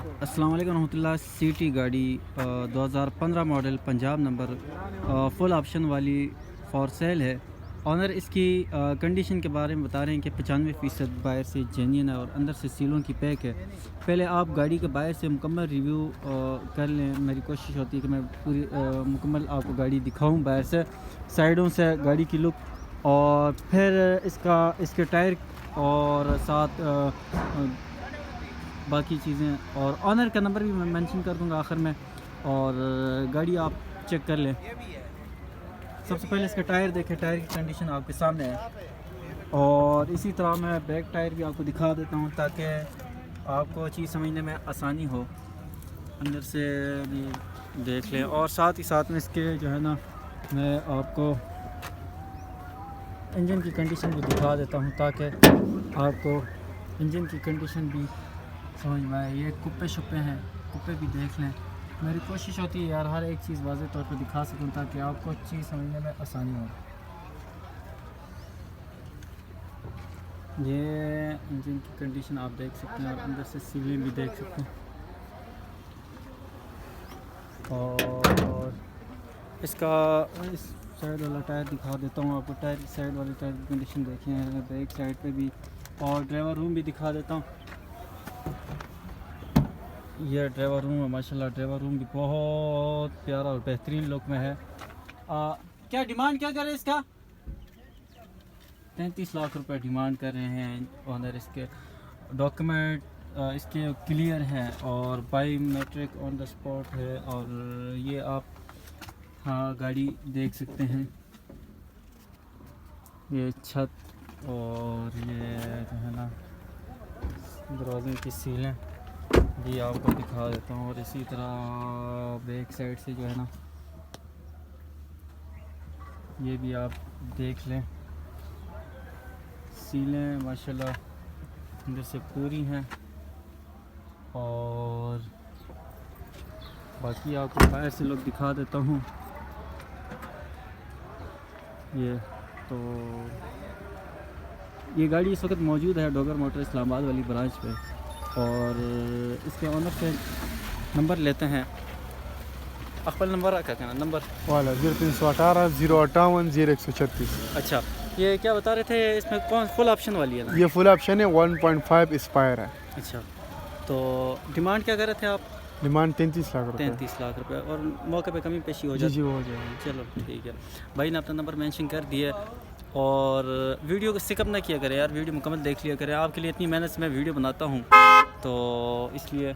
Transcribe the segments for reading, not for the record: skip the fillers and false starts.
السلام علیکم ورحمۃ اللہ. سی ٹی گاڑی 2015 ماڈل پنجاب نمبر فل آپشن والی فار سیل ہے. آنر اس کی کنڈیشن کے بارے میں بتا رہے ہیں کہ 95% باہر سے جینین ہے اور اندر سے سیلوں کی پیک ہے. پہلے آپ گاڑی کے باہر سے مکمل ریویو کر لیں. میری کوشش ہوتی ہے کہ میں پوری مکمل آپ کو گاڑی دکھاؤں باہر سے, سائڈوں سے گاڑی کی لک, اور پھر اس کے ٹائر اور ساتھ باقی چیزیں, اور آنر کا نمبر بھی میں مینشن کر دوں گا آخر میں, اور گاڑی آپ چیک کر لیں. سب سے پہلے اس کے ٹائر دیکھیں, ٹائر کی کنڈیشن آپ کے سامنے ہے, اور اسی طرح میں بیک ٹائر بھی آپ کو دکھا دیتا ہوں تاکہ آپ کو چیز سمجھنے میں آسانی ہو. اندر سے بھی دیکھ لیں, اور ساتھ ہی ساتھ میں اس کے جو ہے نا میں آپ کو انجن کی کنڈیشن بھی دکھا دیتا ہوں تاکہ آپ کو انجن کی کنڈیشن بھی سمجھ میں آئے. یہ کپے شپے ہیں, کپے بھی دیکھ لیں. میری کوشش ہوتی ہے یار ہر ایک چیز واضح طور پہ دکھا سکوں تاکہ آپ کو چیز سمجھنے میں آسانی ہو. یہ انجن کی کنڈیشن آپ دیکھ سکتے ہیں, اور اندر سے سیلیں بھی دیکھ سکتے ہیں. اور اس کا اس سائڈ والا ٹائر دکھا دیتا ہوں آپ کو. ٹائر سائڈ والے ٹائر کی کنڈیشن دیکھیں, بیک سائڈ پہ بھی, اور ڈرائیور روم بھی دکھا دیتا ہوں. یہ ڈرائیور روم ہے, ماشاءاللہ ڈرائیور روم بھی بہت پیارا اور بہترین لک میں ہے. کیا ڈیمانڈ کیا کر رہے ہیں اس کا؟ 33 لاکھ روپے ڈیمانڈ کر رہے ہیں اونر. اس کے ڈاکیومنٹ اس کے کلیئر ہیں, اور biometric on the spot ہے. اور یہ آپ گاڑی دیکھ سکتے ہیں, یہ چھت اور یہ جو ہے نا دروازے کی سیلیں بھی آپ کو دکھا دیتا ہوں. اور اسی طرح بیک سائڈ سے جو ہے نا یہ بھی آپ دیکھ لیں. سیلیں ماشاءاللہ اندر سے پوری ہیں, اور باقی آپ کو باہر سے لوگ دکھا دیتا ہوں. یہ تو یہ گاڑی اس وقت موجود ہے ڈوگر موٹر اسلام آباد والی برانچ پہ, اور اس کے آنر سے نمبر لیتے ہیں. اقبال نمبر رکھا کہنا نمبر والا 0318 058 0136. اچھا, یہ کیا بتا رہے تھے, اس میں کون فل آپشن والی ہے نا؟ یہ فل آپشن ہے, 1.5 اسپائر ہے. اچھا, تو ڈیمانڈ کیا کر رہے تھے آپ؟ ڈیمانڈ 33 لاکھ روپے. 33 لاکھ روپے, اور موقع پہ کمی پیشی ہو جائے؟ جی ہو جائے گی. چلو ٹھیک ہے, بھائی نے اپنا نمبر مینشن کر دیا. اور ویڈیو کو سکپ نہ کیا کرے یار, ویڈیو مکمل دیکھ لیا کرے. آپ کے لیے اتنی محنت سے میں ویڈیو بناتا ہوں, تو اس لیے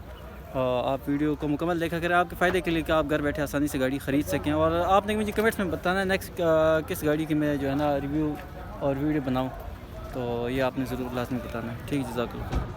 آپ ویڈیو کو مکمل دیکھا کریں, آپ کے فائدے کے لیے کہ آپ گھر بیٹھے آسانی سے گاڑی خرید سکیں. اور آپ نے مجھے کمنٹس میں بتانا ہے نیکسٹ کس گاڑی کی میں جو ہے نا ریویو اور ویڈیو بناؤں, تو یہ آپ نے ضرور لازمی بتانا ہے. ٹھیک, جزاک اللہ.